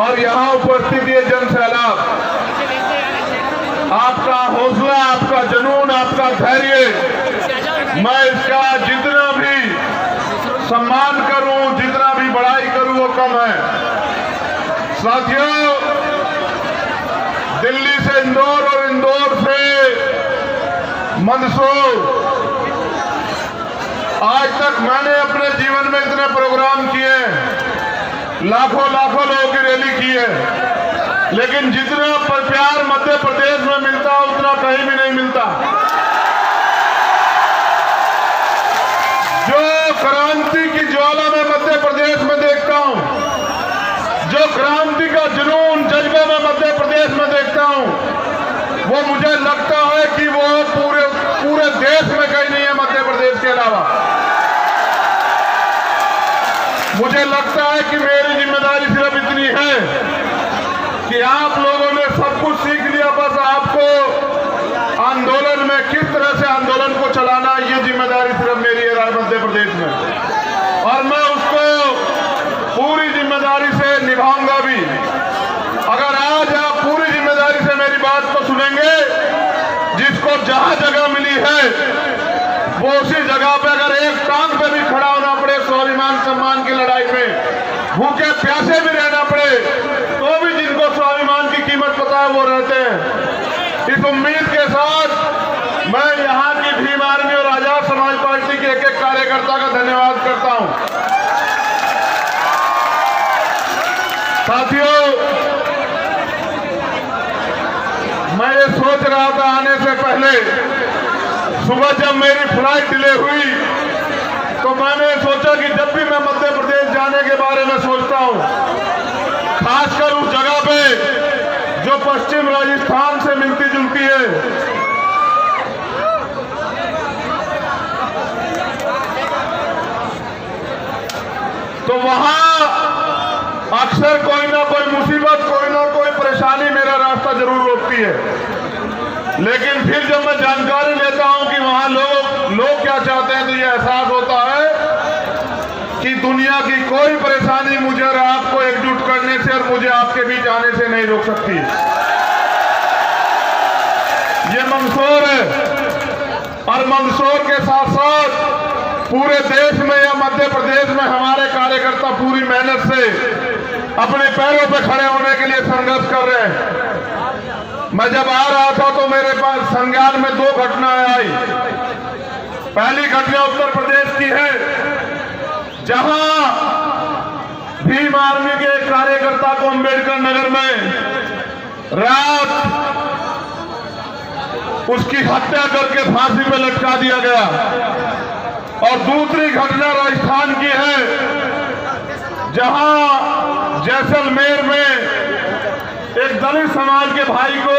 और यहाँ उपस्थित ये जन सैलाब, आपका हौसला, आपका जुनून, आपका धैर्य, मैं इसका जितना भी सम्मान करूं, जितना भी बड़ाई करूं वो कम है। साथियों, दिल्ली से इंदौर और इंदौर से मंदसौर, आज तक मैंने अपने जीवन में इतने प्रोग्राम किए, लाखों लाखों लोगों की रैली की है, लेकिन जितना प्यार मध्य प्रदेश में मिलता उतना कहीं भी नहीं मिलता। जो क्रांति की ज्वाला में मध्य प्रदेश में देखता हूं, जो क्रांति का जुनून जज्बा में मध्य प्रदेश में देखता हूं, वो मुझे लगता है कि वो पूरे देश में कहीं नहीं है मध्य प्रदेश के अलावा। मुझे लगता है कि मेरी जिम्मेदारी सिर्फ इतनी है कि आप लोगों ने सब कुछ सीख लिया, बस आपको आंदोलन में किस तरह से आंदोलन को चलाना, ये जिम्मेदारी सिर्फ मेरी है मध्य प्रदेश में, और मैं उसको पूरी जिम्मेदारी से निभाऊंगा भी। अगर आज आप पूरी जिम्मेदारी से मेरी बात को सुनेंगे, जिसको जहां जगह मिली है वो उसी जगह पे अगर एक टांग पे भी खड़ा होना पड़े, स्वाभिमान सम्मान की लड़ाई में भूखे प्यासे भी रहना पड़े, तो भी जिनको स्वाभिमान की कीमत पता है वो रहते हैं। इस उम्मीद के साथ मैं यहाँ की भीम आर्मी और आजाद समाज पार्टी के एक एक कार्यकर्ता का धन्यवाद करता हूँ। साथियों, मैं ये सोच रहा था आने से पहले, सुबह जब मेरी फ्लाइट डिले हुई तो मैंने सोचा कि जब भी मैं मध्य प्रदेश जाने के बारे में सोचता हूं, खासकर उस जगह पे जो पश्चिम राजस्थान से मिलती जुलती है, तो वहां अक्सर कोई ना कोई मुसीबत, कोई ना कोई परेशानी मेरा रास्ता जरूर रोकती है। लेकिन फिर जब मैं जानकारी लेता हूं कि वहां लोग क्या चाहते हैं, तो ये एहसास होता है कि दुनिया की कोई परेशानी मुझे और आपको एकजुट करने से और मुझे आपके बीच आने से नहीं रोक सकती। ये मंदसौर है, और मंदसौर के साथ साथ पूरे देश में या मध्य प्रदेश में हमारे कार्यकर्ता पूरी मेहनत से अपने पैरों पर खड़े होने के लिए संघर्ष कर रहे हैं। मैं जब आ रहा था तो मेरे पास संज्ञान में 2 घटनाएं आई। पहली घटना उत्तर प्रदेश की है, जहां भीम आर्मी के एक कार्यकर्ता को अंबेडकर नगर में रात उसकी हत्या करके फांसी पे लटका दिया गया। और दूसरी घटना राजस्थान की है, जहां जैसलमेर में एक दलित समाज के भाई को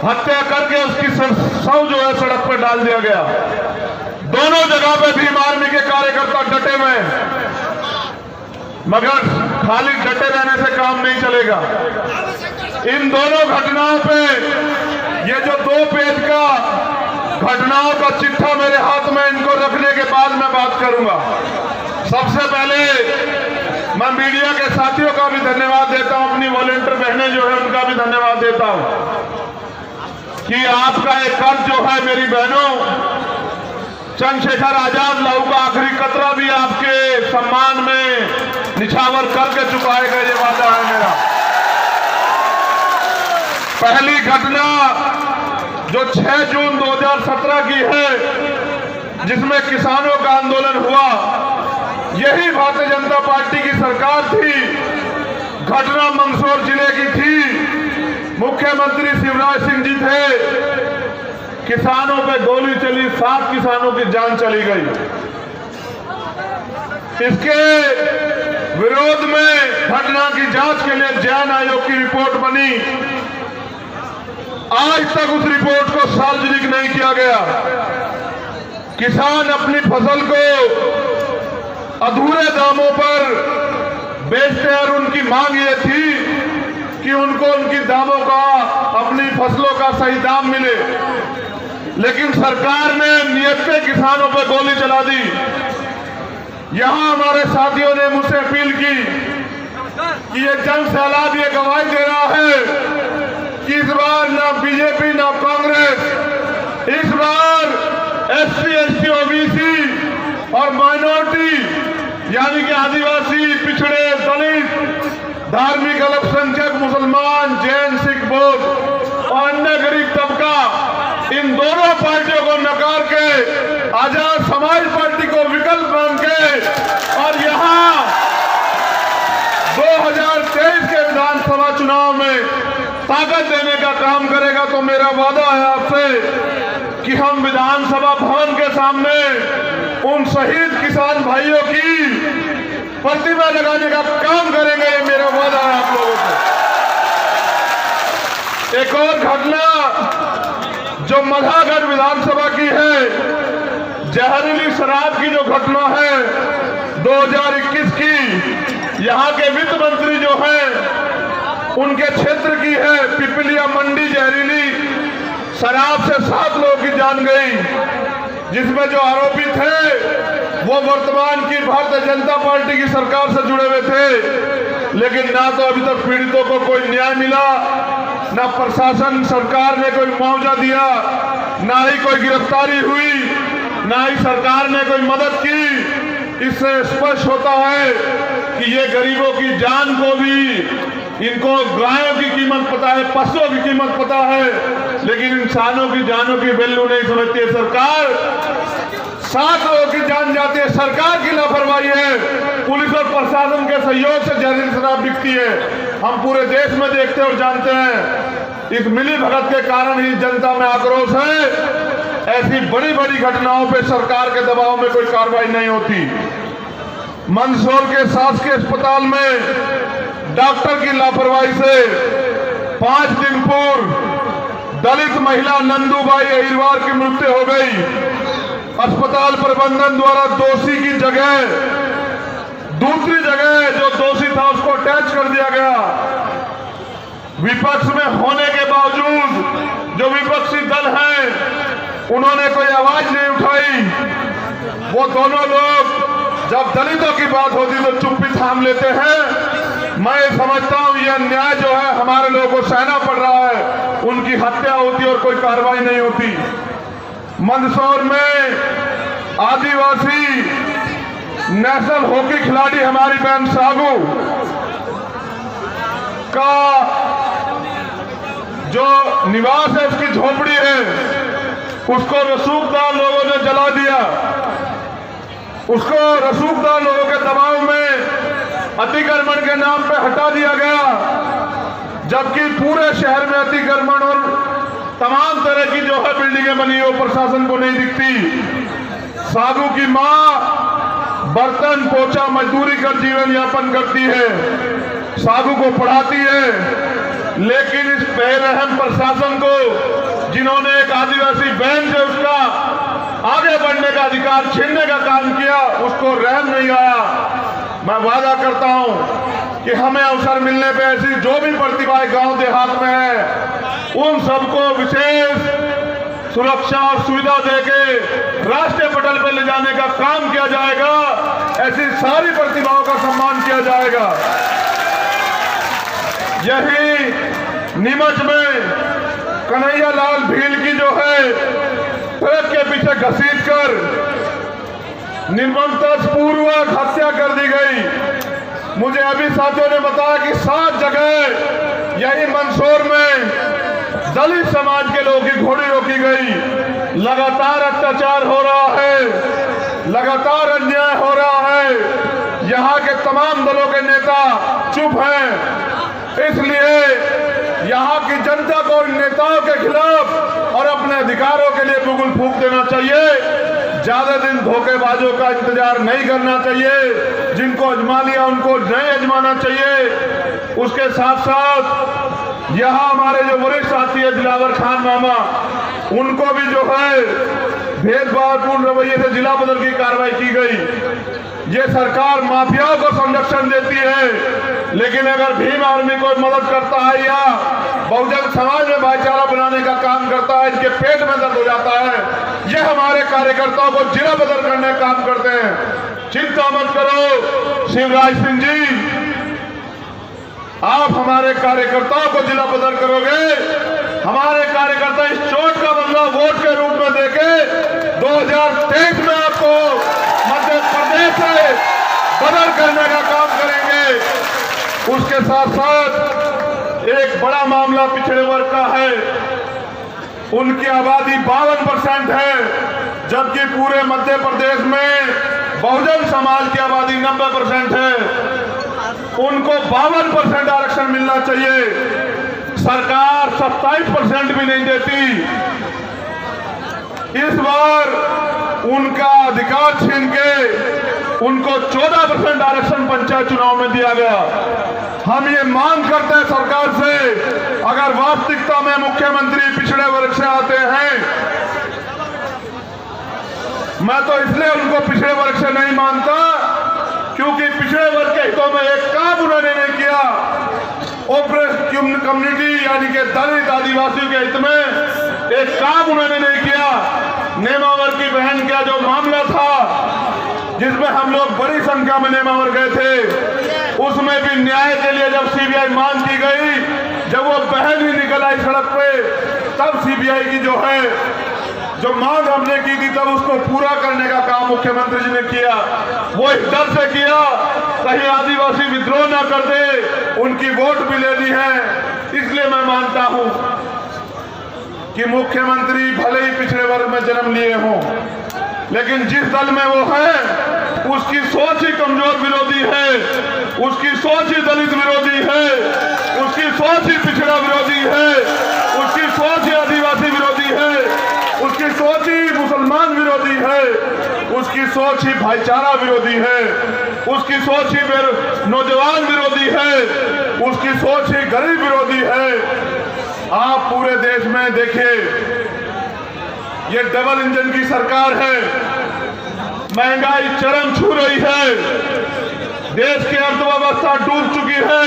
हत्या करके उसकी शव जो है सड़क पर डाल दिया गया। दोनों जगह पे भीम आर्मी के कार्यकर्ता डटे हुए, मगर खाली डटे रहने से काम नहीं चलेगा। इन दोनों घटनाओं पे ये जो 2 पेज का घटनाओं का चिट्ठा मेरे हाथ में, इनको रखने के बाद मैं बात करूंगा। सबसे पहले मैं मीडिया के साथियों का भी धन्यवाद देता हूं, अपनी वॉलंटियर बहनें जो है उनका भी धन्यवाद देता हूं कि आपका एक कर्ज जो है मेरी बहनों, चंद्रशेखर आजाद लहू का आखिरी कतरा भी आपके सम्मान में निछावर करके चुकाएगा, ये वादा है मेरा। पहली घटना जो 6 जून 2017 की है, जिसमें किसानों का आंदोलन हुआ, यही भारतीय जनता पार्टी की सरकार थी। घटना मंदसौर जिले की थी, मुख्यमंत्री शिवराज सिंह जी थे, किसानों पे गोली चली, 7 किसानों की जान चली गई। इसके विरोध में घटना की जांच के लिए जैन आयोग की रिपोर्ट बनी। आज तक उस रिपोर्ट को सार्वजनिक नहीं किया गया। किसान अपनी फसल को अधूरे दामों पर बेचते हैं, और उनकी मांग ये थी कि उनको उनकी दामों का, अपनी फसलों का सही दाम मिले। लेकिन सरकार ने नियत पे किसानों पर गोली चला दी। यहां हमारे साथियों ने मुझसे अपील की कि ये जन सैलाब ये गवाही दे रहा है कि इस बार ना बीजेपी ना कांग्रेस, इस बार एससी, एसटी, ओबीसी और माइनॉरिटी यानी कि आदिवासी, पिछड़े, दलित, धार्मिक अल्पसंख्यक, मुसलमान, जैन, सिख, बौद्ध और अन्य गरीब तबका, इन दोनों पार्टियों को नकार के आजाद समाज पार्टी को विकल्प मान के और यहाँ 2023 के विधानसभा चुनाव में ताकत देने का काम करेगा। तो मेरा वादा है आपसे कि हम विधानसभा भवन के सामने उन शहीद किसान भाइयों की प्रतिमा लगाने का काम करेंगे। ये मेरा वादा है आप लोगों से। एक और घटना जो मल्हागढ़ विधानसभा की है, जहरीली शराब की जो घटना है 2021 की, यहाँ के वित्त मंत्री जो हैं उनके क्षेत्र की है। पिपलिया मंडी जहरीली शराब से 7 लोगों की जान गई, जिसमें जो आरोपित थे वो वर्तमान की भारतीय जनता पार्टी की सरकार से जुड़े हुए थे, लेकिन ना तो अभी तक पीड़ितों को कोई न्याय मिला, ना प्रशासन सरकार ने कोई मुआवजा दिया, ना ही कोई गिरफ्तारी हुई, ना ही सरकार ने कोई मदद की। इससे स्पष्ट होता है कि ये गरीबों की जान को भी, इनको गायों की कीमत पता है, पशुओं की कीमत पता है, लेकिन इंसानों की जानों की वैल्यू नहीं समझती है सरकार। 7 लोगों की जान जाती है, सरकार की लापरवाही है, पुलिस और प्रशासन के सहयोग से जहरीली शराब बिकती है। हम पूरे देश में देखते और जानते हैं। इस मिली भगत के कारण ही जनता में आक्रोश है। ऐसी बड़ी बड़ी घटनाओं पे सरकार के दबाव में कोई कार्रवाई नहीं होती। मंदसौर के शासकीय अस्पताल में डॉक्टर की लापरवाही से 5 दिन पूर्व दलित महिला नंदूबाई अहिरवार की मृत्यु हो गई। अस्पताल प्रबंधन द्वारा दोषी की जगह दूसरी जगह जो दोषी था उसको अटैच कर दिया गया। विपक्ष में होने के बावजूद जो विपक्षी दल हैं उन्होंने कोई आवाज नहीं उठाई। वो दोनों लोग जब दलितों की बात होती तो चुप्पी थाम लेते हैं। मैं समझता हूं यह अन्याय जो है हमारे लोगों को सहना पड़ रहा है। उनकी हत्या होती और कोई कार्रवाई नहीं होती। मंदसौर में आदिवासी नेशनल हॉकी खिलाड़ी हमारी बहन सागू का जो निवास है, उसकी झोपड़ी है, उसको रसूखदार लोगों ने जला दिया। उसको रसूखदार लोगों के दबाव में अतिक्रमण के नाम पे हटा दिया गया, जबकि पूरे शहर में अतिक्रमण और तमाम तरह की जो है बिल्डिंगें बनी हो प्रशासन को नहीं दिखती। सागू की मां बर्तन पोछा मजदूरी कर जीवन यापन करती है, सागू को पढ़ाती है, लेकिन इस बेरहम प्रशासन को जिन्होंने एक आदिवासी बहन से उसका आगे बढ़ने का अधिकार छीनने का काम किया, उसको रहम नहीं आया। मैं वादा करता हूं कि हमें अवसर मिलने पे ऐसी जो भी प्रतिभाएं गांव देहात में है उन सबको विशेष सुरक्षा और सुविधा देके राष्ट्रीय पटल पर ले जाने का काम किया जाएगा। ऐसी सारी प्रतिभाओं का सम्मान किया जाएगा। यही नीमच में कन्हैया लाल भील की जो है ट्रक के पीछे घसीट कर निर्ममतापूर्वक हत्या कर दी गई। मुझे अभी साथियों ने बताया कि 7 जगह यही मंदसौर में दलित समाज के लोगों की घोड़ी रोकी गई। लगातार अत्याचार हो रहा है, लगातार अन्याय हो रहा है। यहाँ के तमाम दलों के नेता चुप हैं। इसलिए यहाँ की जनता को इन नेताओं के खिलाफ और अपने अधिकारों के लिए बुगुल फूंक देना चाहिए। ज्यादा दिन धोखेबाजों का इंतजार नहीं करना चाहिए। जिनको अजमा लिया उनको नहीं अजमाना चाहिए। उसके साथ साथ यहाँ हमारे जो वरिष्ठ साथी है दिलावर खान मामा, उनको भी जो है भेदभावपूर्ण रवैये से जिला बदल की कार्रवाई की गई। ये सरकार माफियाओं को संरक्षण देती है, लेकिन अगर भीम आर्मी को मदद करता है या बहुजन समाज में भाईचारा बनाने का काम करता है, इनके पेट में दर्द हो जाता है। ये हमारे कार्यकर्ताओं को जिला बदल करने का काम करते हैं। चिंता मत करो शिवराज सिंह जी, आप हमारे कार्यकर्ताओं को जिला बदल करोगे, हमारे कार्यकर्ता इस चोट का बदला वोट के रूप में देके 2023 में आपको मध्य प्रदेश से बदल करने का काम करेंगे। उसके साथ साथ एक बड़ा मामला पिछड़े वर्ग का है। उनकी आबादी 52% है, जबकि पूरे मध्य प्रदेश में बहुजन समाज की आबादी 90% है। उनको 52% आरक्षण मिलना चाहिए। सरकार 27% भी नहीं देती। इस बार उनका अधिकार छीन के उनको 14% आरक्षण पंचायत चुनाव में दिया गया। हम ये मांग करते हैं सरकार से, अगर वास्तविकता में मुख्यमंत्री पिछड़े वर्ग से आते हैं, मैं तो इसलिए उनको पिछड़े वर्ग से नहीं मानता क्योंकि पिछड़े वर्ग के हितों में एक काम उन्होंने नहीं किया। ओप्रेस्ड कम्युनिटी यानी कि दलित आदिवासियों के हित में एक काम उन्होंने नहीं किया। नेमावर की बहन का जो मामला था, जिसमें हम लोग बड़ी संख्या में नेमावर गए थे, उसमें भी न्याय के लिए जब सीबीआई मांग की गई, जब वो बहन ही निकल आई सड़क पे, तब सीबीआई की जो मांग हमने की थी, तब उसको पूरा करने का काम मुख्यमंत्री जी ने किया। वो इस डर से किया कहीं आदिवासी विद्रोह ना कर दे, उनकी वोट भी लेनी है। इसलिए मैं मानता हूं कि मुख्यमंत्री भले ही पिछड़े वर्ग में जन्म लिए हों, लेकिन जिस दल में वो है उसकी सोच ही कमजोर विरोधी है, उसकी सोच ही दलित विरोधी है, उसकी सोच ही पिछड़ा विरोधी है, उसकी सोच ही आदिवासी विरोधी है, उसकी सोच ही मुसलमान विरोधी है, उसकी सोच ही भाईचारा विरोधी है, उसकी सोच ही नौजवान विरोधी है, उसकी सोच ही गरीब विरोधी है। आप पूरे देश में देखिए, ये डबल इंजन की सरकार है, महंगाई चरम छू रही है, देश की अर्थव्यवस्था डूब चुकी है,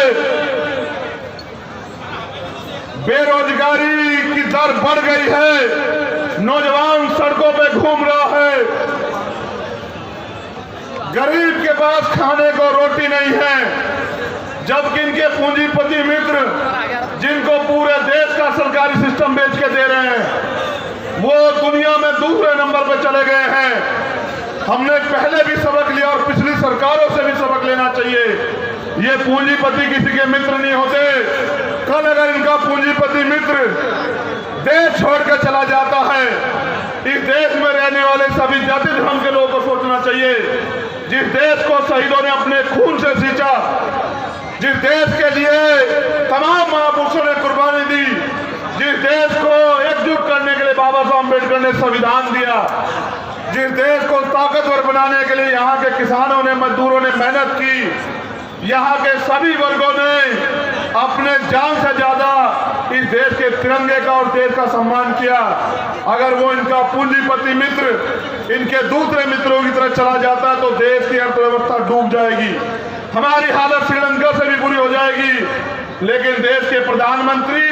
बेरोजगारी की दर बढ़ गई है, नौजवान सड़कों पे घूम रहा है, गरीब के पास खाने को रोटी नहीं है, जबकि इनके पूंजीपति मित्र जिनको पूरे देश का सरकारी सिस्टम बेच के दे रहे हैं, वो दुनिया में दूसरे नंबर पर चले गए हैं। हमने पहले भी सबक लिया और पिछली सरकारों से भी सबक लेना चाहिए। ये पूंजीपति किसी के मित्र नहीं होते। कल अगर इनका पूंजीपति मित्र देश छोड़कर चला जाता है, इस देश में रहने वाले सभी जाति धर्म के लोगों को सोचना चाहिए। जिस देश को शहीदों ने अपने खून से सींचा, जिस देश के लिए तमाम महापुरुषों ने कुर्बानी दी, जिस देश को एकजुट करने के लिए बाबा साहब अम्बेडकर ने संविधान दिया, जिस देश को ताकतवर बनाने के लिए यहाँ के किसानों ने, मजदूरों ने मेहनत की, यहाँ के सभी वर्गों ने अपने जान से ज्यादा इस देश के तिरंगे का और देश का सम्मान किया। अगर वो इनका पूंजीपति मित्र इनके दूसरे मित्रों की तरह चला जाता है तो देश की अर्थव्यवस्था डूब जाएगी, हमारी हालत श्रीलंका से भी बुरी हो जाएगी। लेकिन देश के प्रधानमंत्री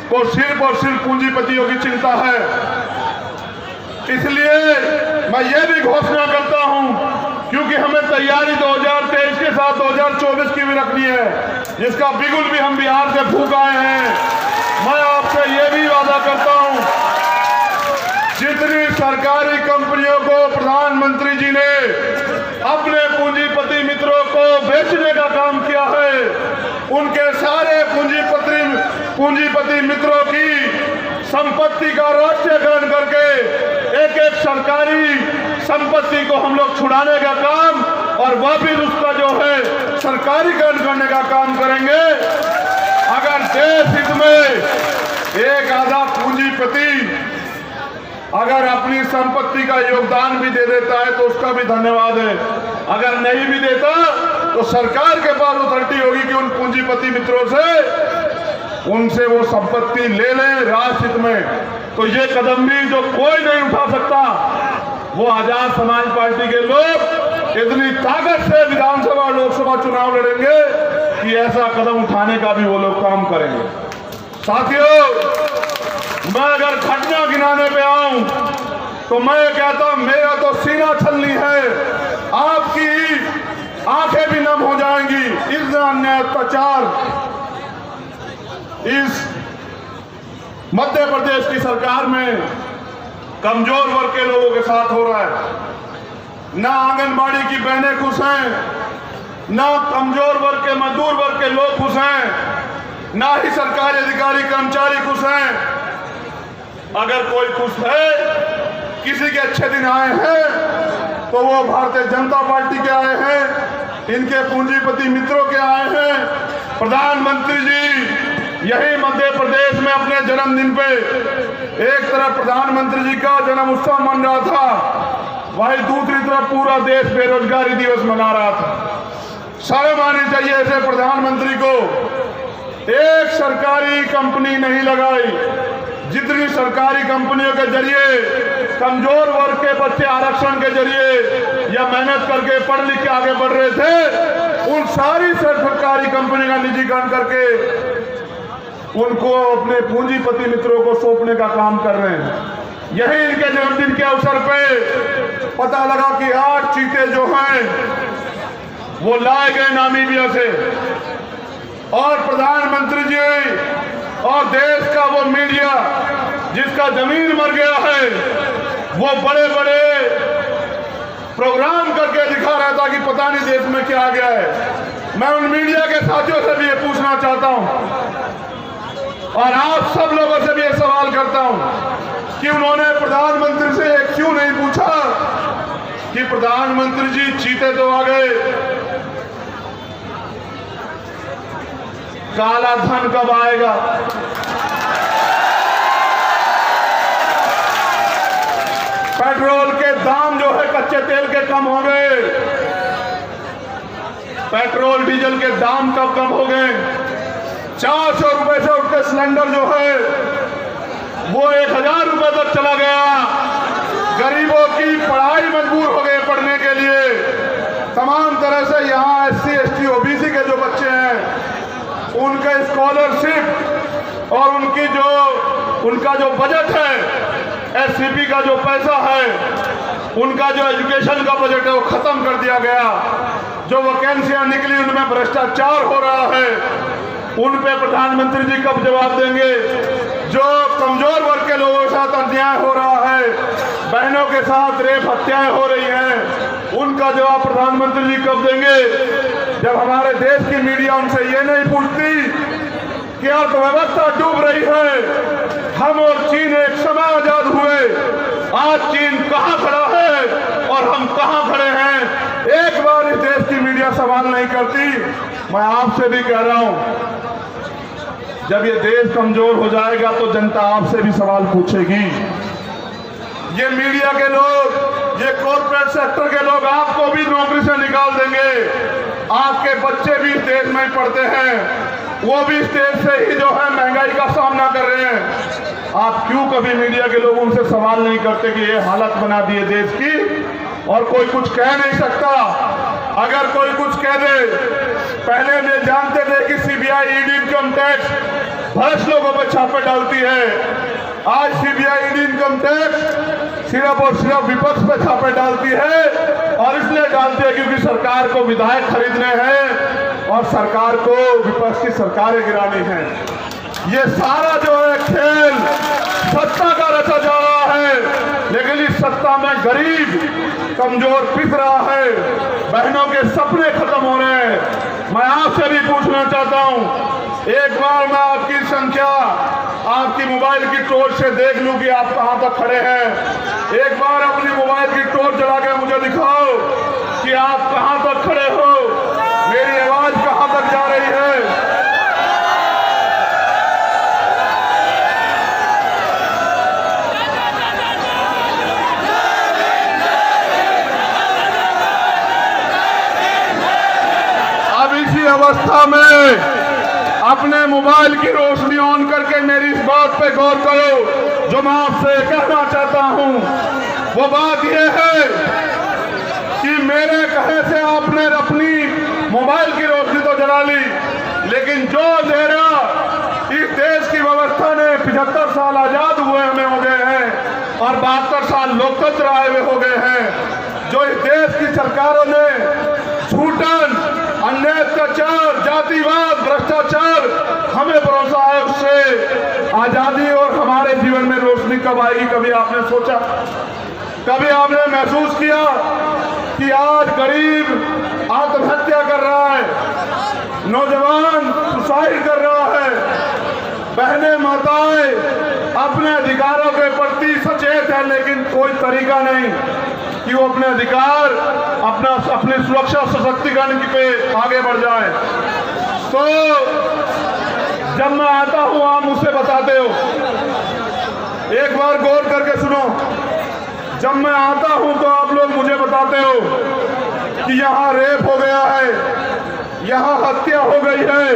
को सिर्फ और सिर्फ पूंजीपतियों की चिंता है। इसलिए मैं ये भी घोषणा करता हूं, क्योंकि हमें तैयारी 2023 के साथ 2024 की भी रखनी है, जिसका बिगुल भी हम बिहार से फूंक आए हैं। मैं आपसे ये भी वादा करता हूं, जितनी सरकारी कंपनियों को प्रधानमंत्री जी ने अपने पूंजीपति मित्रों को बेचने का काम किया है, उनके सारे पूंजीपति मित्रों की संपत्ति का राष्ट्रीयकरण करके एक एक सरकारी संपत्ति को हम लोग छुड़ाने का काम और वापिस उसका जो है सरकारीकरण करने का काम करेंगे। अगर देश हित में एक आधा पूंजीपति अगर अपनी संपत्ति का योगदान भी दे देता है तो उसका भी धन्यवाद है। अगर नहीं भी देता तो सरकार के पास अथॉरिटी होगी कि उन पूंजीपति मित्रों से उनसे वो संपत्ति ले लें राष्ट्र हित में। तो ये कदम भी जो कोई नहीं उठा सकता, वो आजाद समाज पार्टी के लोग इतनी ताकत से विधानसभा और लोकसभा चुनाव लड़ेंगे कि ऐसा कदम उठाने का भी वो लोग काम करेंगे। साथियों, मैं अगर घटना गिनाने पे आऊं तो मैं कहता हूं मेरा तो सीना छलनी है आपकी आंखें भी नम हो जाएंगी। इस अन्याय अत्याचार इस मध्य प्रदेश की सरकार में कमजोर वर्ग के लोगों के साथ हो रहा है। ना आंगनबाड़ी की बहनें खुश हैं, ना कमजोर वर्ग के मजदूर वर्ग के लोग खुश हैं, ना ही सरकारी अधिकारी कर्मचारी खुश हैं। अगर कोई खुश है, किसी के अच्छे दिन आए हैं तो वो भारतीय जनता पार्टी के आए हैं, इनके पूंजीपति मित्रों के आए हैं। प्रधानमंत्री जी यही मध्य प्रदेश में अपने जन्मदिन पे एक तरफ प्रधानमंत्री जी का जन्म उत्सव मन रहा था, वहीं दूसरी तरफ पूरा देश बेरोजगारी दिवस मना रहा था। शर्म आनी चाहिए ऐसे प्रधानमंत्री को। एक सरकारी कंपनी नहीं लगाई, जितनी सरकारी कंपनियों के जरिए कमजोर वर्ग के बच्चे आरक्षण के जरिए या मेहनत करके पढ़ लिख के आगे बढ़ रहे थे, उन सारी सरकारी कंपनी का निजीकरण करके उनको अपने पूंजीपति मित्रों को सौंपने का काम कर रहे हैं। यही इनके जन्मदिन के अवसर पे पता लगा कि 8 चीते जो हैं वो लाए गए नामीबिया से, और प्रधानमंत्री जी और देश का वो मीडिया जिसका जमीन मर गया है, वो बड़े बड़े प्रोग्राम करके दिखा रहा था कि पता नहीं देश में क्या आ गया है। मैं उन मीडिया के साथियों से भी ये पूछना चाहता हूं और आप सब लोगों से भी ये सवाल करता हूं कि उन्होंने प्रधानमंत्री से क्यों नहीं पूछा कि प्रधानमंत्री जी चीते तो आ गए, काला धन कब आएगा? पेट्रोल के दाम जो है कच्चे तेल के कम हो गए, पेट्रोल डीजल के दाम कब कम हो गए? 400 रुपए से उठते सिलेंडर जो है वो 1000 रुपए तक चला गया। गरीबों की पढ़ाई मजबूर हो गए पढ़ने के लिए। तमाम तरह से यहाँ SC ST OBC के जो बच्चे हैं उनका स्कॉलरशिप और उनका जो बजट है, SCP का जो पैसा है, उनका जो एजुकेशन का बजट है वो खत्म कर दिया गया। जो वैकेंसियां निकली उनमें भ्रष्टाचार हो रहा है, उन पे प्रधानमंत्री जी कब जवाब देंगे? जो कमजोर वर्ग के लोगों के साथ अन्याय हो रहा है, बहनों के साथ रेप हत्याएं हो रही हैं, उनका जवाब प्रधानमंत्री जी कब देंगे? जब हमारे देश की मीडिया उनसे ये नहीं पूछती कि अर्थव्यवस्था डूब रही है, हम और चीन एक समय आजाद हुए, आज चीन कहां खड़ा है और हम कहां खड़े हैं, एक बार इस देश की मीडिया सवाल नहीं करती। मैं आपसे भी कह रहा हूं, जब ये देश कमजोर हो जाएगा तो जनता आपसे भी सवाल पूछेगी। ये मीडिया के लोग, ये कॉर्पोरेट सेक्टर के लोग आपको भी नौकरी से निकाल देंगे। आपके बच्चे भी इस देश में पढ़ते हैं, वो भी इस देश से ही जो है महंगाई का सामना कर रहे हैं। आप क्यों कभी मीडिया के लोग उनसे सवाल नहीं करते कि ये हालत बना दी है देश की और कोई कुछ कह नहीं सकता? अगर कोई कुछ कह दे, पहले वे जानते थे कि CBI ED इनकम टैक्स भ्रष्ट लोगों पर छापे डालती है, आज CBI ED इनकम टैक्स सिर्फ और सिर्फ विपक्ष पे छापे डालती है, और इसलिए डालती है क्योंकि सरकार को विधायक खरीदने हैं और सरकार को विपक्ष की सरकारें गिरानी है। ये सारा जो है खेल सत्ता का रचा जा रहा है, लेकिन इस सत्ता में गरीब कमजोर पिस रहा है, बहनों के सपने खत्म हो रहे हैं। मैं आपसे भी पूछना चाहता हूं, एक बार मैं आपकी संख्या आपकी मोबाइल की टॉर्च से देख लूं कि आप कहां तक खड़े हैं। एक बार अपनी मोबाइल की टॉर्च जला के मुझे दिखाओ कि आप कहां तक खड़े हो, मेरी आवाज कहां तक जा रही है। अवस्था में अपने मोबाइल की रोशनी ऑन करके मेरी इस बात पे गौर करो जो मैं आपसे कहना चाहता हूं। वो बात यह है कि मेरे कहे से आपने अपनी मोबाइल की रोशनी तो जला ली, लेकिन जो अंधेरा इस देश की व्यवस्था ने 75 साल आजाद हुए हमें हो गए हैं और 72 साल लोकतंत्र आए हुए हो गए हैं, जो इस देश की सरकारों ने छूटन, अन्याय, अत्याचार, जातिवाद, भ्रष्टाचार हमें भरोसा है उससे आजादी और हमारे जीवन में रोशनी कब आएगी? कभी आपने सोचा? कभी आपने महसूस किया कि आज गरीब आत्महत्या कर रहा है, नौजवान सुसाइड कर रहा है, बहनें माताएं अपने अधिकारों के प्रति सचेत है, लेकिन कोई तरीका नहीं कि वो अपने अधिकार, अपनी सुरक्षा सशक्तिकरण पे आगे बढ़ जाए। तो जब मैं आता हूं आप मुझसे बताते हो, एक बार गौर करके सुनो, जब मैं आता हूं तो आप लोग मुझे बताते हो कि यहाँ रेप हो गया है, यहाँ हत्या हो गई है,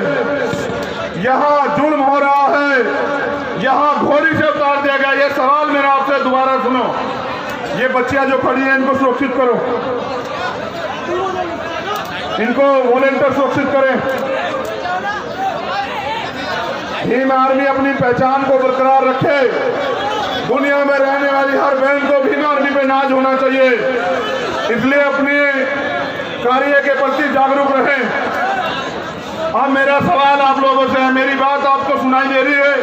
यहाँ जुल्म हो रहा है, यहाँ घोड़ी से उतार दिया गया। ये सवाल मेरा आपसे दोबारा सुनो, ये बच्चियां जो खड़ी हैं इनको सुरक्षित करो, इनको वॉलेंटियर सुरक्षित करें। भीम आर्मी अपनी पहचान को बरकरार रखे। दुनिया में रहने वाली हर बहन को भीम आर्मी पे नाज होना चाहिए, इसलिए अपने कार्य के प्रति जागरूक रहें। अब मेरा सवाल आप लोगों से है, मेरी बात आपको सुनाई दे रही है?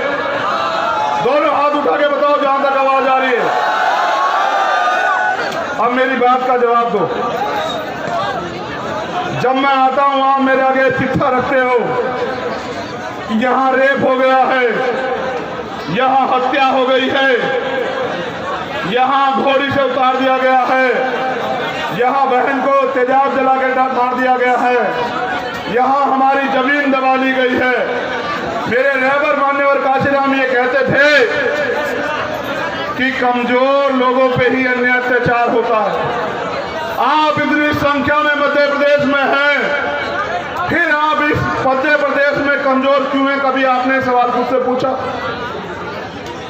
दोनों हाथ उठा के बताओ जहां तक आवाज आ रही है। अब मेरी बात का जवाब दो। जब मैं आता हूं आप मेरे आगे चिट्ठा रखते हो कि यहाँ रेप हो गया है, यहाँ हत्या हो गई है, यहाँ घोड़ी से उतार दिया गया है, यहाँ बहन को तेजाब जला के मार दिया गया है, यहाँ हमारी जमीन दबा ली गई है। मेरे रहबर मान्यवर काशीराम ये कहते थे कि कमजोर लोगों पे ही अन्याय अत्याचार होता है। आप इतनी संख्या में मध्य प्रदेश में हैं, फिर आप इस मध्य प्रदेश में कमजोर क्यों हैं? कभी आपने सवाल खुद से पूछा?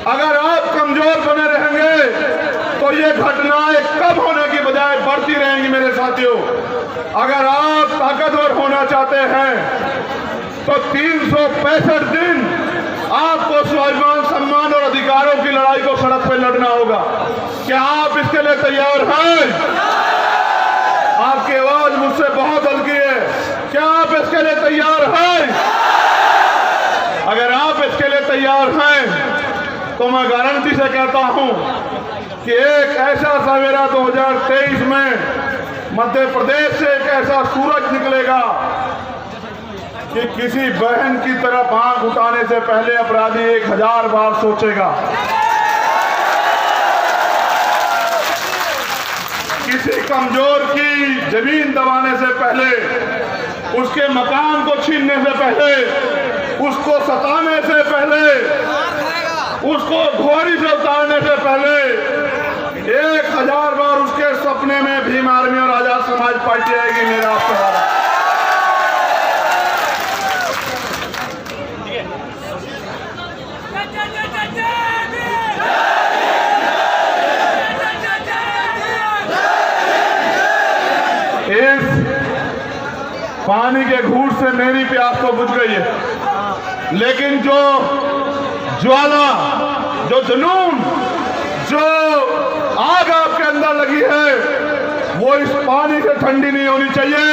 अगर आप कमजोर बने रहेंगे तो ये घटनाएं कम होने की बजाय बढ़ती रहेंगी। मेरे साथियों, अगर आप ताकतवर होना चाहते हैं तो 365 दिन आपको स्वाभिमान, सम्मान और अधिकारों की लड़ाई को सड़क पर लड़ना होगा। क्या आप इसके लिए तैयार हैं? आपकी आवाज मुझसे बहुत हल्की है। क्या आप इसके लिए तैयार हैं? अगर आप इसके लिए तैयार हैं तो मैं गारंटी से कहता हूं कि एक ऐसा सवेरा 2023 में मध्य प्रदेश से एक ऐसा सूरज निकलेगा कि किसी बहन की तरफ आंख उठाने से पहले अपराधी 1000 बार सोचेगा। किसी कमजोर की जमीन दबाने से पहले, उसके मकान को छीनने से पहले, उसको सताने से पहले, उसको घोड़ी से उतारने से पहले 1000 बार उसके सपने में भीम आर्मी और आजाद समाज पार्टी आएगी। मेरा आपसे वादा। इस पानी के घूंट से मेरी प्यास तो बुझ गई है, लेकिन जो ज्वाला, जो जुनून, जो आग आपके अंदर लगी है, वो इस पानी से ठंडी नहीं होनी चाहिए।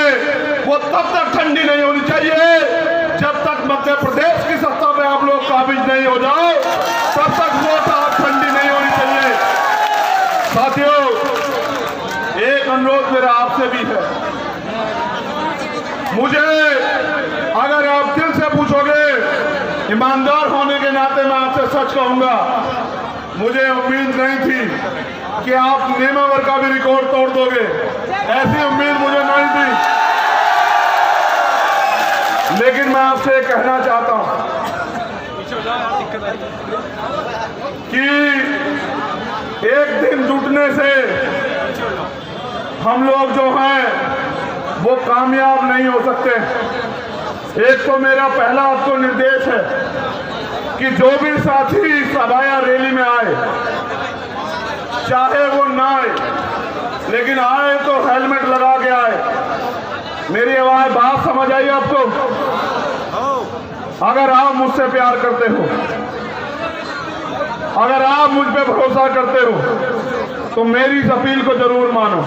वो तब तक ठंडी नहीं होनी चाहिए जब तक मध्य प्रदेश की सत्ता में आप लोग काबिज नहीं हो जाओ, तब तक वो आग ठंडी नहीं होनी चाहिए। साथियों, एक अनुरोध मेरा आपसे भी है। मुझे अगर आप दिल से पूछोगे, ईमानदार होने के नाते मैं आपसे सच कहूंगा, मुझे उम्मीद नहीं थी कि आप नेमावर का भी रिकॉर्ड तोड़ दोगे। ऐसी उम्मीद मुझे नहीं थी, लेकिन मैं आपसे कहना चाहता हूं कि एक दिन जुटने से हम लोग जो हैं वो कामयाब नहीं हो सकते। एक तो मेरा पहला आपको निर्देश है कि जो भी साथी सभाया रैली में आए, चाहे वो ना आए, लेकिन आए तो हेलमेट लगा के आए। मेरी आवाज बात समझ आई आपको? अगर आप मुझसे प्यार करते हो, अगर आप मुझ पे भरोसा करते हो, तो मेरी इस अपील को जरूर मानो,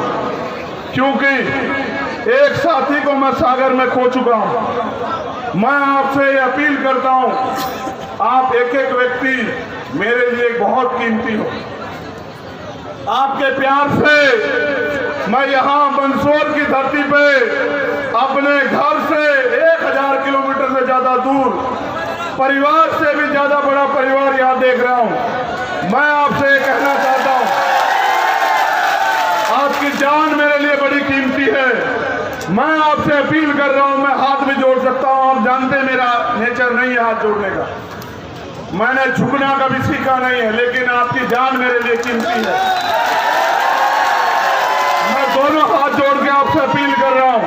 क्योंकि एक साथी को मैं सागर में खो चुका हूं। मैं आपसे ये अपील करता हूं, आप एक एक व्यक्ति मेरे लिए बहुत कीमती हो। आपके प्यार से मैं यहां मंदसौर की धरती पे अपने घर से 1000 किलोमीटर से ज्यादा दूर, परिवार से भी ज्यादा बड़ा परिवार यहां देख रहा हूं। मैं आपसे ये कहना चाहता हूं, आपकी जान मेरे लिए बड़ी कीमती है। मैं आपसे अपील कर रहा हूं, मैं हाथ भी जोड़ सकता हूं, आप जानते मेरा नेचर नहीं है हाथ जोड़ने का, मैंने झुकना कभी सीखा नहीं है, लेकिन आपकी जान मेरे लिए कीमती है। मैं दोनों हाथ जोड़ के आपसे अपील कर रहा हूं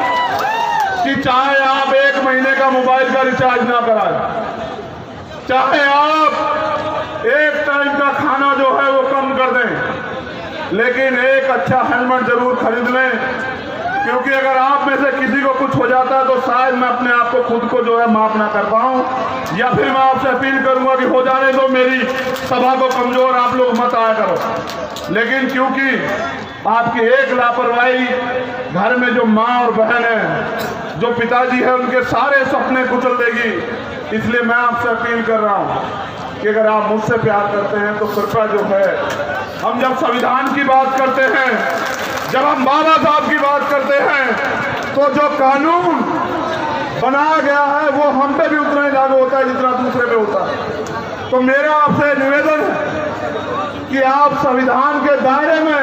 कि चाहे आप 1 महीने का मोबाइल का रिचार्ज ना कराएं, चाहे आप एक टाइम का खाना जो है वो कम कर दें, लेकिन एक अच्छा हेलमेट जरूर खरीद लें, क्योंकि अगर आप में से किसी को कुछ हो जाता है तो शायद मैं अपने आप को खुद को जो है माफ ना कर पाऊं, या फिर मैं आपसे अपील करूंगा कि हो जाने दो, मेरी सभा को कमजोर आप लोग मत आया करो। लेकिन क्योंकि आपकी एक लापरवाही घर में जो माँ और बहन है, जो पिताजी है, उनके सारे सपने कुचल देगी। इसलिए मैं आपसे अपील कर रहा हूं कि अगर आप मुझसे प्यार करते हैं तो कृपया जो है, हम जब संविधान की बात करते हैं, जब हम बाबा साहब की बात करते हैं, तो जो कानून बनाया गया है वो हम पे भी उतना ही लागू होता है जितना दूसरे पे होता है। तो मेरा आपसे निवेदन है कि आप संविधान के दायरे में,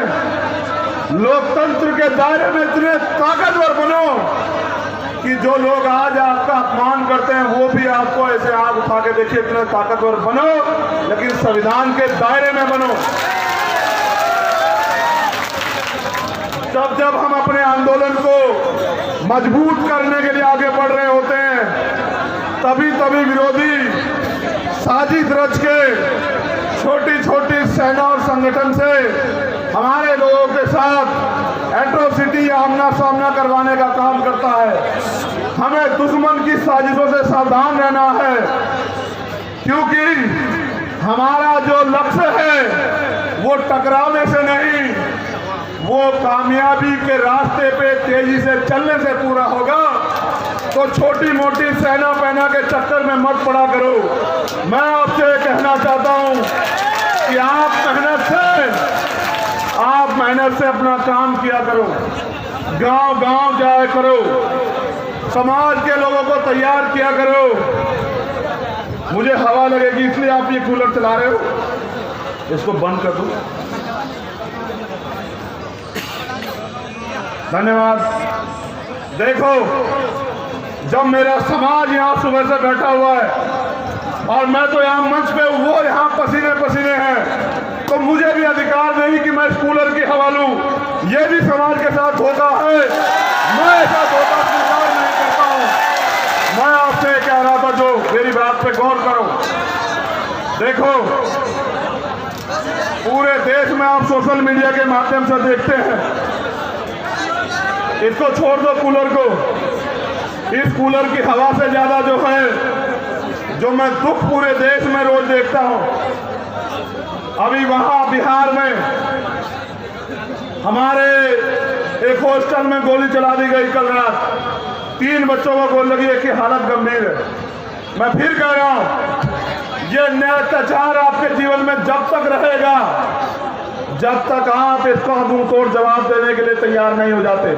लोकतंत्र के दायरे में इतने ताकतवर बनो कि जो लोग आज आपका अपमान करते हैं वो भी आपको ऐसे आग उठा के देखिए, इतने ताकतवर बनो, लेकिन संविधान के दायरे में बनो। जब जब हम अपने आंदोलन को मजबूत करने के लिए आगे बढ़ रहे होते हैं, तभी तभी विरोधी साजिश रच के छोटी छोटी सेना और संगठन से हमारे लोगों के साथ एट्रोसिटी या आमना सामना करवाने का काम करता है। हमें दुश्मन की साजिशों से सावधान रहना है, क्योंकि हमारा जो लक्ष्य है वो टकराने से नहीं, वो कामयाबी के रास्ते पे तेजी से चलने से पूरा होगा। तो छोटी मोटी सेना पहना के चक्कर में मत पड़ा करो। मैं आपसे कहना चाहता हूं कि आप मेहनत से अपना काम किया करो, गांव गांव जाया करो, समाज के लोगों को तैयार किया करो। मुझे हवा लगेगी इसलिए आप ये कूलर चला रहे हो, इसको बंद कर दो। धन्यवाद। देखो, जब मेरा समाज यहाँ सुबह से बैठा हुआ है और मैं तो यहाँ मंच पे, वो यहाँ पसीने पसीने हैं, तो मुझे भी अधिकार नहीं कि मैं कूलर की हवा लूं। ये भी समाज के साथ धोखा है, मैं ऐसा धोखा स्वीकार नहीं करता हूं। मैं आपसे कह रहा था, जो मेरी बात पे गौर करो। देखो, पूरे देश में आप सोशल मीडिया के माध्यम से देखते हैं, इसको छोड़ दो कूलर को, इस कूलर की हवा से ज्यादा जो है, जो मैं दुख पूरे देश में रोज देखता हूं। अभी वहां बिहार में हमारे एक हॉस्टल में गोली चला दी गई कल रात, 3 बच्चों को गोली लगी, एक की हालत गंभीर है। मैं फिर कह रहा हूं, ये अत्याचार आपके जीवन में जब तक रहेगा, जब तक आप इसका मुंह तोड़ जवाब देने के लिए तैयार नहीं हो जाते।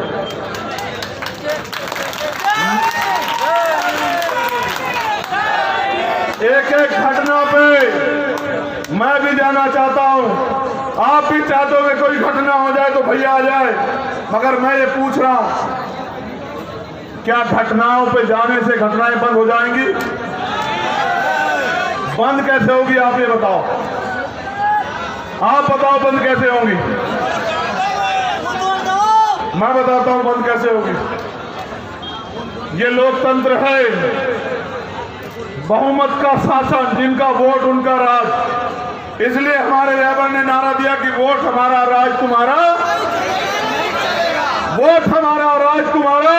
एक एक घटना पे मैं भी जाना चाहता हूं, आप भी चाहते हो कि कोई घटना हो जाए तो भैया आ जाए, मगर मैं ये पूछ रहा हूं, क्या घटनाओं पे जाने से घटनाएं बंद हो जाएंगी? बंद कैसे होगी आप ये बताओ, आप बताओ बंद कैसे होगी? मैं बताता हूं बंद कैसे होगी। ये लोकतंत्र है, बहुमत का शासन, जिनका वोट उनका राज। इसलिए हमारे रहबर ने नारा दिया कि वोट हमारा राज तुम्हारा, वोट हमारा राज तुम्हारा।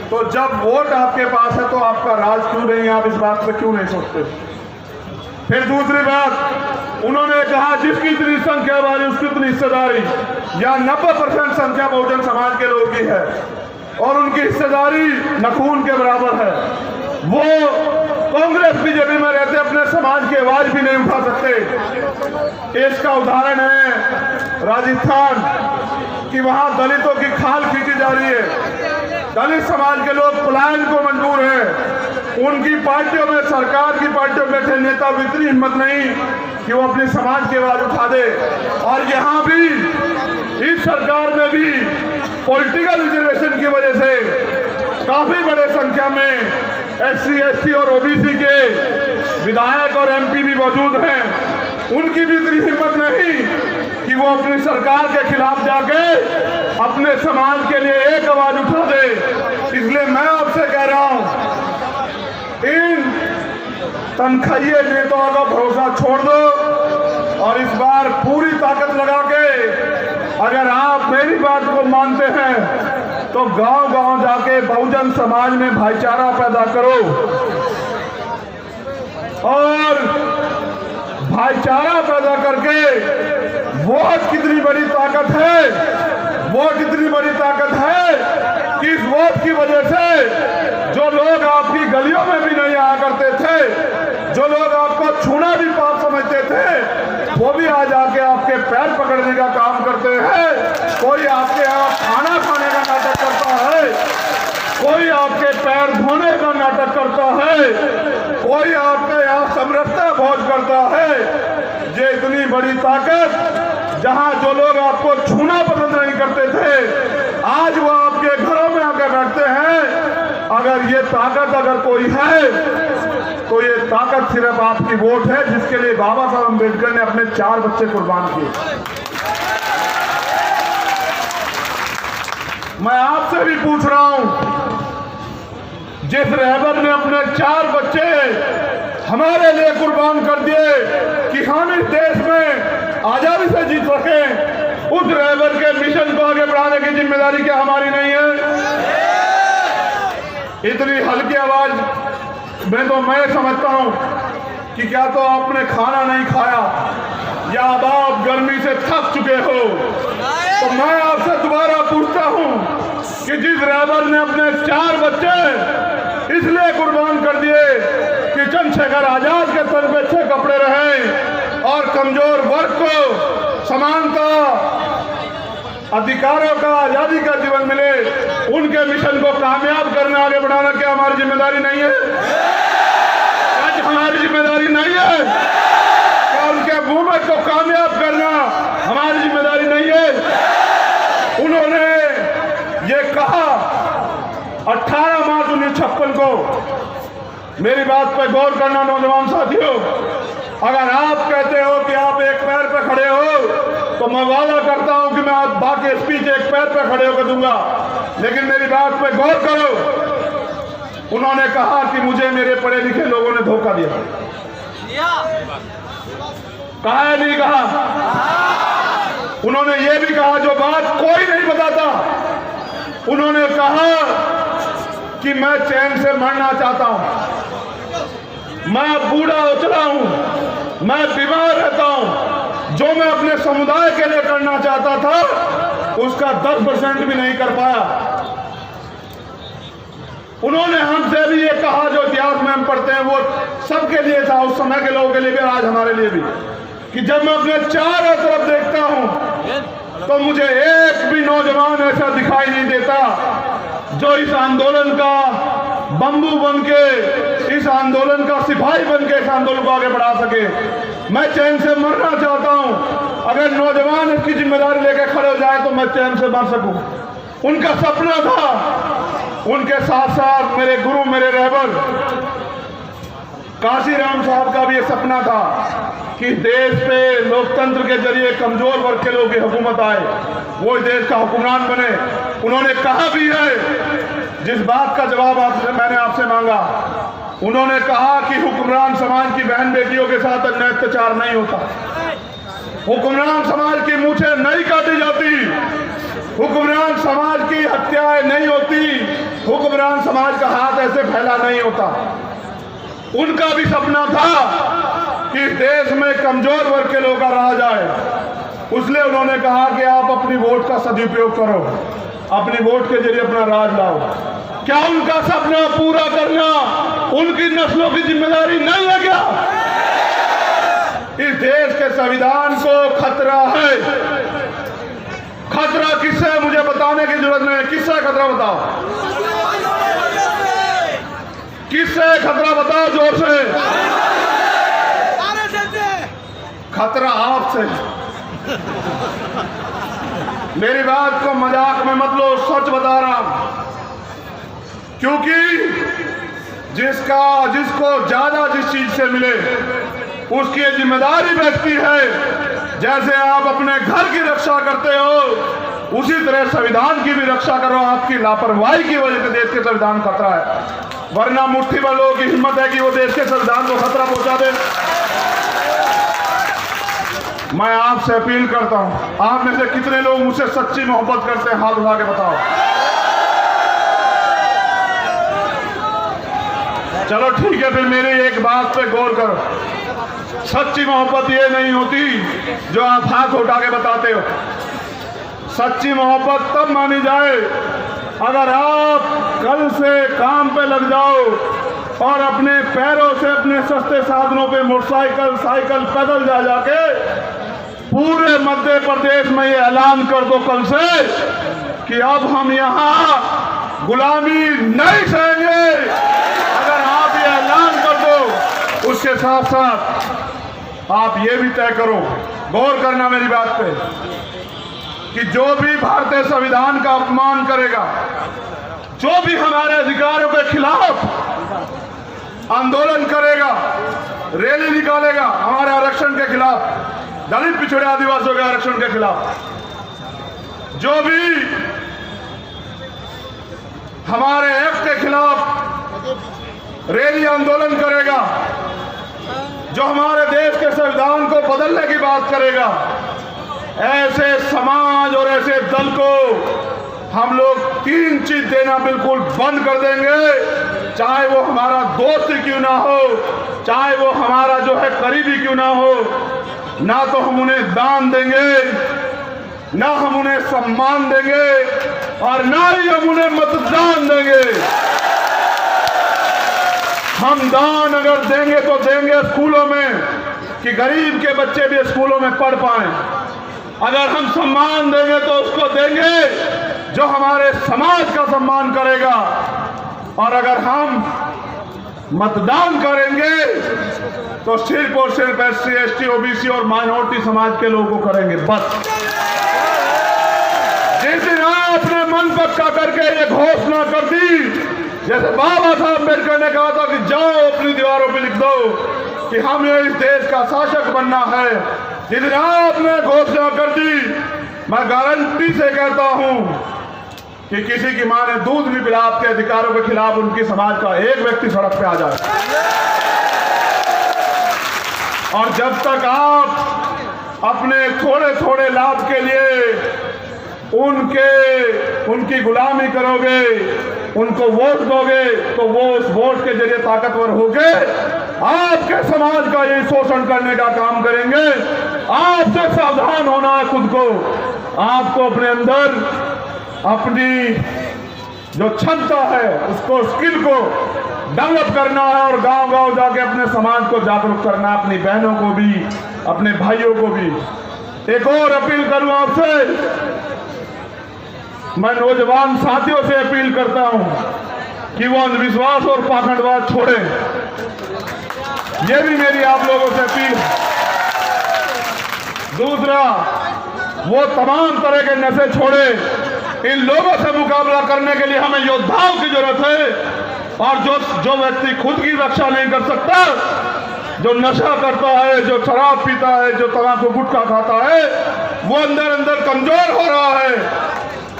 तो जब वोट आपके पास है तो आपका राज क्यों नहीं, आप इस बात पे क्यों नहीं सोचते? फिर दूसरी बात उन्होंने कहा जिसकी इतनी संख्या वाली उसकी इतनी हिस्सेदारी, या 90% संख्या बहुजन समाज के लोगों की है और उनकी हिस्सेदारी नखून के बराबर है। वो कांग्रेस बीजेपी में रहते अपने समाज की आवाज भी नहीं उठा सकते। इसका उदाहरण है राजस्थान कि वहां दलितों की खाल खींची जा रही है, दलित समाज के लोग पलायन को मंजूर है। उनकी पार्टियों में, सरकार की पार्टियों में बैठे नेता को इतनी हिम्मत नहीं कि वो अपने समाज की आवाज उठा दे। और यहाँ भी इस सरकार में भी पॉलिटिकल रिजर्वेशन की वजह से काफी बड़े संख्या में SC, ST और OBC के विधायक और MP भी मौजूद हैं। उनकी भी इतनी हिम्मत नहीं कि वो अपनी सरकार के खिलाफ जाके अपने समाज के लिए एक आवाज उठा दे। इसलिए मैं आपसे कह रहा हूं, इन तनख्वाहिए नेताओं का भरोसा छोड़ दो और इस बार पूरी ताकत लगा के अगर आप मेरी बात को मानते हैं तो गांव-गांव जाके बहुजन समाज में भाईचारा पैदा करो। और भाईचारा पैदा करके वोट कितनी बड़ी ताकत है, वोट इतनी बड़ी ताकत है कि इस वोट की वजह से जो लोग आपकी गलियों में भी नहीं आया करते थे, जो लोग आपको छूना भी पाप समझते थे, वो भी आज आके आपके पैर पकड़ने का काम करते हैं। कोई आपके यहाँ खाना खाने का नाटक करता है, कोई आपके पैर धोने का नाटक करता है, कोई आपके यहाँ समरसता भोज करता है। ये इतनी बड़ी ताकत, जहाँ जो लोग आपको छूना पसंद नहीं करते थे, आज वो आपके घरों में आकर बैठते हैं। अगर ये ताकत अगर कोई है तो ये ताकत सिर्फ आपकी वोट है, जिसके लिए बाबा साहब अम्बेडकर ने अपने 4 बच्चे कुर्बान किए। मैं आपसे भी पूछ रहा हूं, जिस रहबर ने अपने 4 बच्चे हमारे लिए कुर्बान कर दिए कि हम इस देश में आजादी से जीत सकें, उस रहबर के मिशन को आगे बढ़ाने की जिम्मेदारी क्या हमारी नहीं है? इतनी हल्की आवाज में तो मैं समझता हूं कि क्या तो आपने खाना नहीं खाया या अब आप गर्मी से थक चुके हो। तो मैं आपसे दोबारा पूछता हूं कि जिस रहबर ने अपने 4 बच्चे इसलिए कुर्बान कर दिए कि चंद्रशेखर आजाद के तन पे अच्छे कपड़े रहे और कमजोर वर्ग को समानता, अधिकारों का, आजादी का जीवन मिले, उनके मिशन को कामयाब करने, आगे बढ़ाना क्या हमारी जिम्मेदारी नहीं है? आज हमारी जिम्मेदारी नहीं है? क्या उनके मूवमेंट को कामयाब करना हमारी जिम्मेदारी नहीं है? उन्होंने ये कहा 18 मार्च 1956 को, मेरी बात पर गौर करना नौजवान साथियों, अगर आप कहते हो कि आप एक पैर पर खड़े हो तो मैं वादा करता हूं कि मैं आप बाकी स्पीच एक पैर पर खड़े होकर दूंगा, लेकिन मेरी बात पर गौर करो। उन्होंने कहा कि मुझे मेरे पढ़े लिखे लोगों ने धोखा दिया। कहा है नहीं कहा? उन्होंने ये भी कहा जो बात कोई नहीं बताता, उन्होंने कहा कि मैं चैन से मरना चाहता हूं, मैं बूढ़ा हो चला हूं, मैं बीमार रहता हूं, जो मैं अपने समुदाय के लिए करना चाहता था उसका 10% भी नहीं कर पाया। उन्होंने हमसे भी ये कहा, जो इतिहास में हम पढ़ते हैं वो सबके लिए था, उस समय के लोगों के लिए भी, आज हमारे लिए भी, कि जब मैं अपने चारों तरफ देखता हूं तो मुझे एक भी नौजवान ऐसा दिखाई नहीं देता जो इस आंदोलन का बंबू बन के, इस आंदोलन का सिपाही बन के इस आंदोलन को आगे बढ़ा सके। मैं चैन से मरना चाहता हूं। अगर नौजवान इसकी जिम्मेदारी लेकर खड़े हो जाए तो मैं चैन से मर सकूं। उनका सपना था। उनके साथ साथ मेरे गुरु, मेरे रहबर काशीराम साहब का भी ये सपना था कि देश पे लोकतंत्र के जरिए कमजोर वर्ग के लोगों की हुकूमत आए, वो इस देश का हुक्मरान बने। उन्होंने कहा भी है, जिस बात का जवाब मैंने आपसे मांगा, उन्होंने कहा कि हुक्मरान समाज की बहन बेटियों के साथ अन्याय अत्याचार नहीं होता, हुक्मरान समाज की मूछें नहीं काटी जाती, हुक्मरान समाज की हत्याएं नहीं होती, हुक्मरान समाज का हाथ ऐसे फैला नहीं होता। उनका भी सपना था कि देश में कमजोर वर्ग के लोग का राज आए, इसलिए उन्होंने कहा कि आप अपनी वोट का सदुपयोग करो, अपनी वोट के जरिए अपना राज लाओ। क्या उनका सपना पूरा करना उनकी नस्लों की जिम्मेदारी नहीं है क्या? इस देश के संविधान को खतरा है। खतरा किससे है मुझे बताने की जरूरत नहीं है। किससे खतरा बताओ, किससे खतरा बताओ जोर से। खतरा आपसे। मेरी बात को मजाक में मत लो, सच बता रहा हूं, क्योंकि जिसको ज्यादा जिस चीज से मिले उसकी जिम्मेदारी बैठती है। जैसे आप अपने घर की रक्षा करते हो उसी तरह संविधान की भी रक्षा करो। आपकी लापरवाही की वजह से देश के संविधान खतरा है, वरना मुट्ठी भर लोगों की हिम्मत है कि वो देश के संविधान को खतरा पहुंचा दे। मैं आपसे अपील करता हूं, आप में से कितने लोग मुझसे सच्ची मोहब्बत करते हैं? हाथ उठा के बताओ। चलो ठीक है, फिर मेरी एक बात पे गौर करो। सच्ची मोहब्बत ये नहीं होती जो आप हाथ उठा के बताते हो। सच्ची मोहब्बत तब मानी जाए अगर आप कल से काम पे लग जाओ और अपने पैरों से अपने सस्ते साधनों पे मोटरसाइकिल, साइकिल, पैदल जा जाके पूरे मध्य प्रदेश में ये ऐलान कर दो कल से कि अब हम यहाँ गुलामी नहीं सहेंगे। अगर आप ये ऐलान कर दो, उसके साथ साथ आप ये भी तय करो, गौर करना मेरी बात पे, कि जो भी भारतीय संविधान का अपमान करेगा, जो भी हमारे अधिकारों के खिलाफ आंदोलन करेगा, रैली निकालेगा हमारे आरक्षण के खिलाफ, दलित पिछड़े आदिवासियों के आरक्षण के खिलाफ, जो भी हमारे एक्ट के खिलाफ रैली आंदोलन करेगा, जो हमारे देश के संविधान को बदलने की बात करेगा, ऐसे समाज और ऐसे दल को हम लोग 3 चीज देना बिल्कुल बंद कर देंगे। चाहे वो हमारा दोस्त क्यों ना हो, चाहे वो हमारा जो है करीबी क्यों ना हो, ना तो हम उन्हें दान देंगे, ना हम उन्हें सम्मान देंगे, और ना ही हम उन्हें मतदान देंगे। हम दान अगर देंगे तो देंगे स्कूलों में, कि गरीब के बच्चे भी स्कूलों में पढ़ पाएं। अगर हम सम्मान देंगे तो उसको देंगे जो हमारे समाज का सम्मान करेगा, और अगर हम मतदान करेंगे तो सिर्फ और सिर्फ SC, ST, OBC और माइनॉरिटी समाज के लोगों को करेंगे बस। जिस दिन आपने मन पक्का करके ये घोषणा कर दी, जैसे बाबा साहब अम्बेडकर ने कहा था कि जाओ अपनी दीवारों पे लिख दो कि हमें इस देश का शासक बनना है, जिस दिन आपने घोषणा कर दी, मैं गारंटी से कहता हूं कि किसी की मां ने दूध नहीं पिला, आपके अधिकारों के खिलाफ उनकी समाज का एक व्यक्ति सड़क पे आ जाए। और जब तक आप अपने थोड़े थोड़े लाभ के लिए उनकी गुलामी करोगे, उनको वोट दोगे, तो वो उस वोट के जरिए ताकतवर होके आपके समाज का ये शोषण करने का काम करेंगे। आपसे सावधान होना है खुद को। आपको अपने अंदर अपनी जो क्षमता है उसको, स्किल को डेवलप करना है और गांव गांव जाके अपने समाज को जागरूक करना है, अपनी बहनों को भी, अपने भाइयों को भी। एक और अपील करूं आपसे, मैं नौजवान साथियों से अपील करता हूं कि वो अंधविश्वास और पाखंडवाद छोड़ें। ये भी मेरी आप लोगों से अपील है। दूसरा, वो तमाम तरह के नशे छोड़े। इन लोगों से मुकाबला करने के लिए हमें योद्धाओं की जरूरत है। और जो व्यक्ति खुद की रक्षा नहीं कर सकता, जो नशा करता है, जो शराब पीता है, जो तंबाकू गुटखा खाता है, वो अंदर अंदर कमजोर हो रहा है।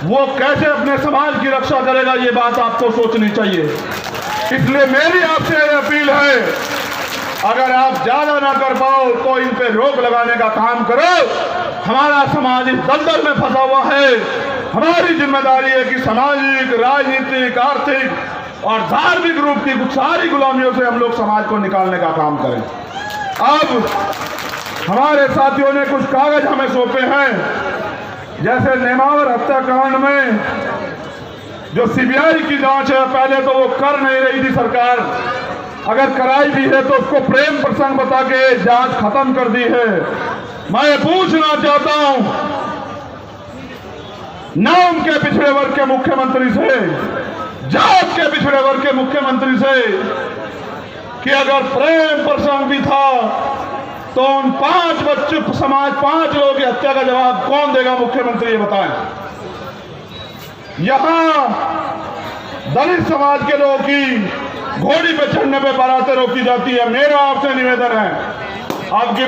वो कैसे अपने समाज की रक्षा करेगा, ये बात आपको सोचनी चाहिए। इसलिए मेरी आपसे अपील है, अगर आप ज्यादा ना कर पाओ तो इन पे रोक लगाने का काम करो। हमारा समाज इस दलदल में फंसा हुआ है। हमारी जिम्मेदारी है कि सामाजिक, राजनीतिक, आर्थिक और धार्मिक रूप की सारी गुलामियों से हम लोग समाज को निकालने का काम करें। अब हमारे साथियों ने कुछ कागज हमें सौंपे हैं, जैसे नेमावर हत्याकांड में जो सीबीआई की जांच है, पहले तो वो कर नहीं रही थी सरकार, अगर कराई भी है तो उसको प्रेम प्रसंग बता के जांच खत्म कर दी है। मैं पूछना चाहता हूं नाम के पिछड़े वर्ग के मुख्यमंत्री से, जात के पिछड़े वर्ग के मुख्यमंत्री से, कि अगर प्रेम प्रसंग भी था तो उन 5 बच्चे समाज 5 लोगों की हत्या का जवाब कौन देगा? मुख्यमंत्री ये बताएं। यहां दलित समाज के लोगों की घोड़ी पे चढ़ने पे बारातें रोकी जाती है। मेरा आपसे निवेदन है, आपकी